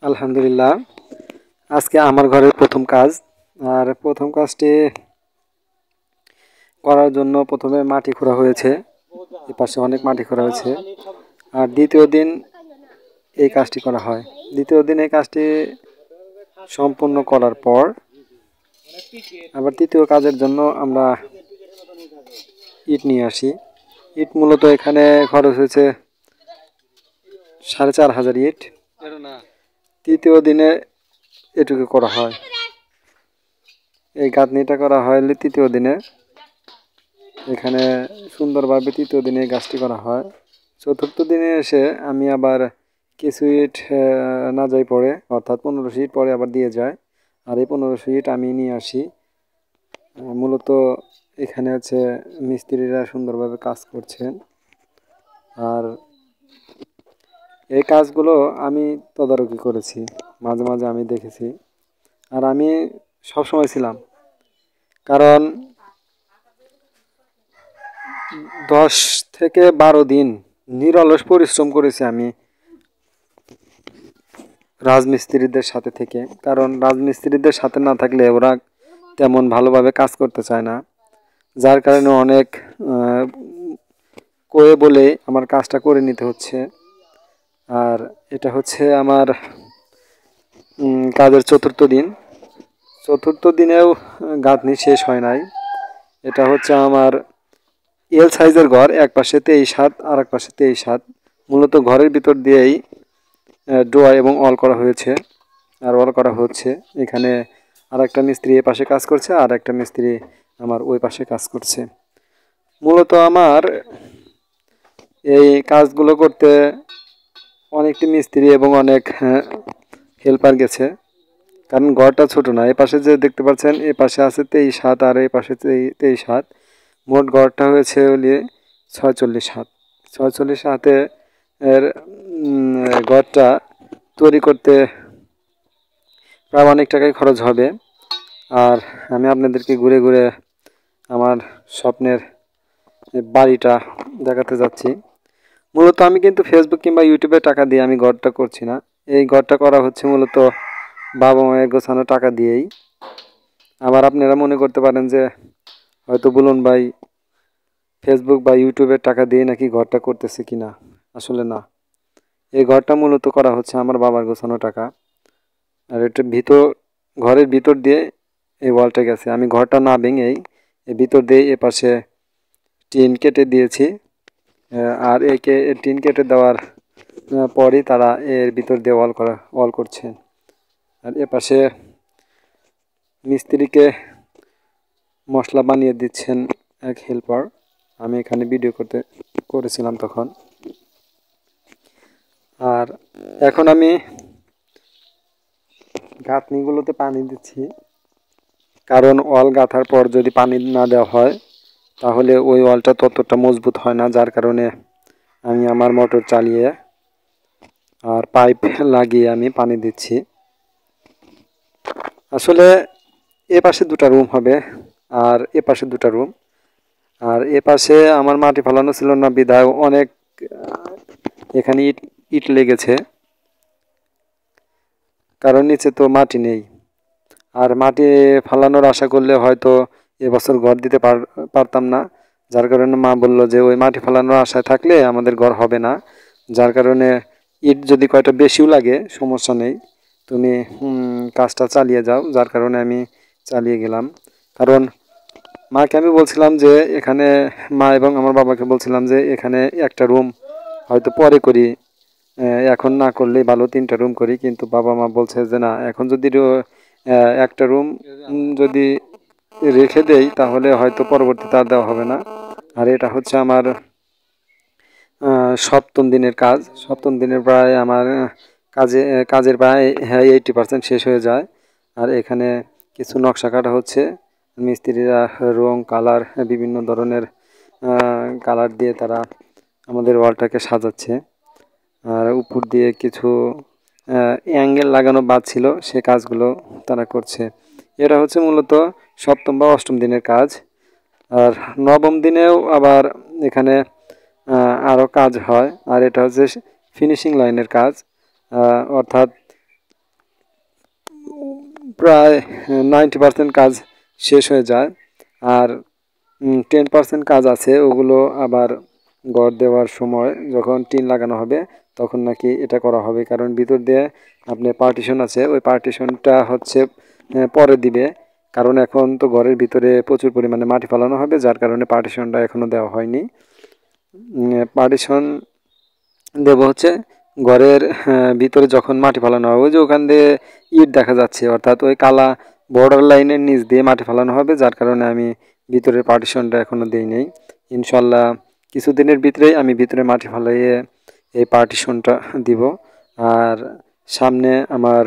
আলহামদুলিল্লাহ। আজকে আমার ঘরের প্রথম কাজ। আর প্রথম কাজটি করার জন্য প্রথমে মাটি খোঁড়া হয়েছে, এপাশে অনেক মাটি খোঁড়া হয়েছে। আর দ্বিতীয় দিন এই কাজটি করা হয়। দ্বিতীয় দিন এই কাজটি সম্পূর্ণ করার পর আবার তৃতীয় কাজের জন্য আমরা ইট নিয়ে আসি। ইট মূলত এখানে খরচ হয়েছে 4,500 ইট। তৃতীয় দিনে এটুকু করা হয়, এই গাঁথনিটা করা হয় তৃতীয় দিনে। এখানে সুন্দরভাবে তৃতীয় দিনে গাছটি করা হয়। চতুর্থ দিনে এসে আমি আবার কিছু ইট না যাই পরে, অর্থাৎ 1500 ইট পরে আবার দিয়ে যায়। আর এই 1500 ইট আমি নিয়ে আসি। মূলত এখানে হচ্ছে মিস্ত্রিরা সুন্দরভাবে কাজ করছেন। আর এই কাজগুলো আমি তদারকি করেছি, মাঝে মাঝে আমি দেখেছি। আর আমি সবসময় ছিলাম, কারণ 10 থেকে 12 দিন নিরলস পরিশ্রম করেছি আমি রাজমিস্ত্রিদের সাথে থেকে। কারণ রাজমিস্ত্রিদের সাথে না থাকলে ওরা তেমন ভালোভাবে কাজ করতে চায় না, যার কারণে অনেক কয়ে বলে আমার কাজটা করে নিতে হচ্ছে। আর এটা হচ্ছে আমার কাজের চতুর্থ দিন। চতুর্থ দিনেও গাঁথনি শেষ হয় নাই। এটা হচ্ছে আমার এল সাইজের ঘর, এক পাশে 23 হাত আর এক পাশে 23 হাত। মূলত ঘরের ভিতর দিয়েই ডোয়া এবং অল করা হয়েছে আর অল করা হচ্ছে। এখানে আর একটা মিস্ত্রি এ পাশে কাজ করছে, আর একটা মিস্ত্রি আমার ওই পাশে কাজ করছে। মূলত আমার এই কাজগুলো করতে অনেকটি মিস্ত্রি এবং অনেক হেল্পার গেছে, কারণ ঘরটা ছোট না। এ পাশে যে দেখতে পাচ্ছেন, এ পাশে আছে 23 হাত আর এই পাশে 23 হাত। মোট ঘরটা হয়েছে হলে 46 হাত। 46 হাতে এর ঘরটা তৈরি করতে প্রায় অনেক টাকাই খরচ হবে। আর আমি আপনাদেরকে ঘুরে ঘুরে আমার স্বপ্নের বাড়িটা দেখাতে যাচ্ছি। মূলত আমি কিন্তু ফেসবুক কিংবা ইউটিউবে টাকা দিয়ে আমি ঘরটা করছি না। এই ঘরটা করা হচ্ছে মূলত বাবা মায়ের গোছানো টাকা দিয়েই। আবার আপনারা মনে করতে পারেন যে হয়তো বলুন ভাই ফেসবুক বা ইউটিউবের টাকা দিয়ে নাকি ঘরটা করতেছে কিনা। আসলে না, এই ঘরটা মূলত করা হচ্ছে আমার বাবার গোছানো টাকা। আর এটা ঘরের ভিতর দিয়ে এই ওয়ালটা গেছে। আমি ঘরটা না ভেঙেই এই ভিতর দিয়ে এপাশে টিন কেটে দিয়েছি। আর একে টিন কেটে দেওয়ার পরই তারা এর ভিতর দিয়ে ওয়াল করছে। আর এপাশে মিস্ত্রিকে মশলা বানিয়ে দিচ্ছেন এক হেল্পার। আমি এখানে ভিডিও করেছিলাম তখন। আর এখন আমি গাঁথনিগুলোতে পানি দিচ্ছি, কারণ ওয়াল গাঁথার পর যদি পানি না দেওয়া হয় তাহলে ওই ওয়ালটা ততটা মজবুত হয় না। যার কারণে আমি আমার মোটর চালিয়ে আর পাইপ লাগিয়ে আমি পানি দিচ্ছি। আসলে এ পাশে 2টা রুম হবে আর এ পাশে 2টা রুম। আর এ পাশে আমার মাটি ফেলানো ছিল না বিধায় অনেক এখানে ইট লেগেছে, কারণ নিচে তো মাটি নেই। আর মাটি ফালানোর আশা করলে হয়তো এবছর ঘর দিতে পারতাম না। যার কারণে মা বলল যে ওই মাটি ফালানোর আশায় থাকলে আমাদের ঘর হবে না। যার কারণে ইট যদি কয়টা বেশিও লাগে সমস্যা নেই, তুমি কাজটা চালিয়ে যাও। যার কারণে আমি চালিয়ে গেলাম। কারণ মাকে আমি বলছিলাম যে এখানে, মা এবং আমার বাবাকে বলছিলাম যে এখানে একটা রুম হয়তো পরে করি, এখন না করলেই ভালো 3টা রুম করি। কিন্তু বাবা মা বলছে যে না, এখন যদি একটা রুম যদি রেখে দেই তাহলে হয়তো পরবর্তীতে আর দেওয়া হবে না। আর এটা হচ্ছে আমার 7ম দিনের কাজ। 7ম দিনের প্রায় আমার কাজের প্রায় 80% শেষ হয়ে যায়। আর এখানে কিছু নকশা কাটা হচ্ছে। মিস্ত্রিরা রং কালার বিভিন্ন ধরনের কালার দিয়ে তারা আমাদের ওয়ালটাকে সাজাচ্ছে। আর উপর দিয়ে কিছু অ্যাঙ্গেল লাগানো বাদ ছিল, সে কাজগুলো তারা করছে। এটা হচ্ছে মূলত 7ম বা 8ম দিনের কাজ। আর 9ম দিনেও আবার এখানে আরও কাজ হয়। আর এটা হচ্ছে ফিনিশিং লাইনের কাজ, অর্থাৎ প্রায় 90% কাজ শেষ হয়ে যায়। আর 10% কাজ আছে, ওগুলো আবার ঘর দেওয়ার সময় যখন টিন লাগানো হবে তখন নাকি এটা করা হবে, কারণ ভিতর দিয়ে আপনার পার্টিশন আছে, ওই পার্টিশনটা হচ্ছে পরে দিবে, কারণ এখন তো ঘরের ভিতরে প্রচুর পরিমাণে মাটি ফেলানো হবে, যার কারণে পার্টিশনটা এখনও দেওয়া হয়নি। পার্টিশন দেব হচ্ছে ঘরের ভিতরে যখন মাটি ফেলানো হবে, ওই যে ওখান দিয়ে ইট দেখা যাচ্ছে, অর্থাৎ ওই কালা বর্ডার লাইনের নিচ দিয়ে মাটি ফেলানো হবে, যার কারণে আমি ভিতরের পার্টিশনটা এখনও দিই নেই। ইনশাল্লাহ কিছুদিনের ভিতরেই আমি ভিতরে মাটি ফেলাইয়ে এই পার্টিশনটা দিব। আর সামনে আমার